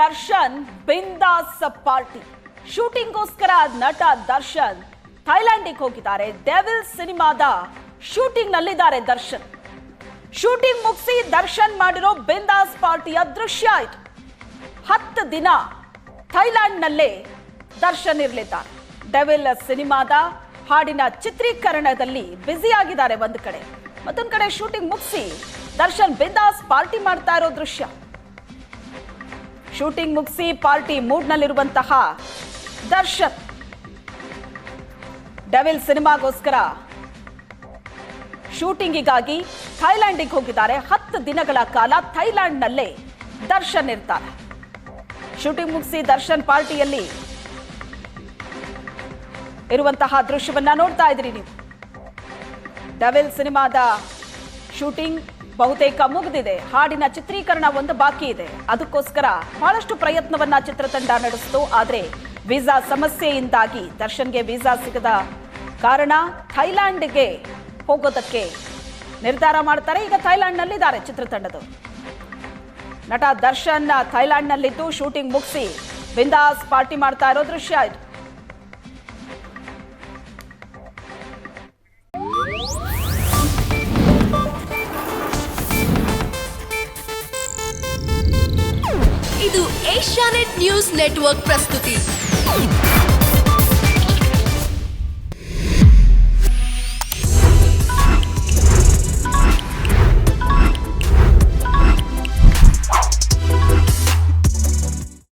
ದರ್ಶನ್ ಬಿಂದಾಸ್ ಪಾರ್ಟಿ. ಶೂಟಿಂಗ್ಗೋಸ್ಕರ ನಟ ದರ್ಶನ್ ಥೈಲ್ಯಾಂಡಿಗೆ ಹೋಗಿದ್ದಾರೆ. ಡೆವಿಲ್ ಸಿನಿಮಾದ ಶೂಟಿಂಗ್ ನಲ್ಲಿದ್ದಾರೆ ದರ್ಶನ್. ಶೂಟಿಂಗ್ ಮುಗಿಸಿ ದರ್ಶನ್ ಮಾಡಿರೋ ಬಿಂದಾಸ್ ಪಾರ್ಟಿಯ ದೃಶ್ಯ ಆಯ್ತು. 10 ದಿನ ಥೈಲ್ಯಾಂಡ್ನಲ್ಲೇ ದರ್ಶನ್ ಇರಲಿದ್ದಾರೆ. ಡೆವಿಲ್ ಸಿನಿಮಾದ ಹಾಡಿನ ಚಿತ್ರೀಕರಣದಲ್ಲಿ ಬ್ಯುಸಿ ಆಗಿದ್ದಾರೆ ಒಂದು ಕಡೆ, ಮತ್ತೊಂದು ಕಡೆ ಶೂಟಿಂಗ್ ಮುಗಿಸಿ ದರ್ಶನ್ ಬಿಂದಾಸ್ ಪಾರ್ಟಿ ಮಾಡ್ತಾ ಇರೋ ದೃಶ್ಯ. ಶೂಟಿಂಗ್ ಮುಗಿಸಿ ಪಾರ್ಟಿ ಮೂಡ್ನಲ್ಲಿರುವಂತಹ ದರ್ಶನ್ ಡೆವಿಲ್ ಸಿನಿಮಾಗೋಸ್ಕರ ಶೂಟಿಂಗಿಗಾಗಿ ಥೈಲ್ಯಾಂಡಿಗೆ ಹೋಗಿದ್ದಾರೆ. 10 ದಿನಗಳ ಕಾಲ ಥೈಲ್ಯಾಂಡ್ನಲ್ಲೇ ದರ್ಶನ್ ಇರ್ತಾರೆ. ಶೂಟಿಂಗ್ ಮುಗಿಸಿ ದರ್ಶನ್ ಪಾರ್ಟಿಯಲ್ಲಿ ಇರುವಂತಹ ದೃಶ್ಯವನ್ನ ನೋಡ್ತಾ ಇದ್ರಿ ನೀವು. ಡೆವಿಲ್ ಸಿನಿಮಾದ ಶೂಟಿಂಗ್ ಬಹುತೇಕ ಮುಗಿದಿದೆ. ಹಾಡಿನ ಚಿತ್ರೀಕರಣ ಒಂದು ಬಾಕಿ ಇದೆ. ಅದಕ್ಕೋಸ್ಕರ ಬಹಳಷ್ಟು ಪ್ರಯತ್ನವನ್ನ ಚಿತ್ರತಂಡ ನಡೆಸಿತು. ಆದರೆ ವೀಸಾ ಸಮಸ್ಯೆಯಿಂದಾಗಿ ದರ್ಶನ್ಗೆ ವೀಸಾ ಸಿಗದ ಕಾರಣ ಥೈಲ್ಯಾಂಡ್ಗೆ ಹೋಗೋದಕ್ಕೆ ನಿರ್ಧಾರ ಮಾಡ್ತಾರೆ. ಈಗ ಥೈಲ್ಯಾಂಡ್ನಲ್ಲಿದ್ದಾರೆ ಚಿತ್ರತಂಡದವರು. ನಟ ದರ್ಶನ್ ಥೈಲ್ಯಾಂಡ್ನಲ್ಲಿದ್ದು ಶೂಟಿಂಗ್ ಮುಗಿಸಿ ಬಿಂದಾಸ್ ಪಾರ್ಟಿ ಮಾಡ್ತಾ ಇರೋ ದೃಶ್ಯ ಆಯಿತು. ಇದು ಏಷ್ಯಾನೆಟ್ ನ್ಯೂಸ್ ನೆಟ್ವರ್ಕ್ ಪ್ರಸ್ತುತಿ.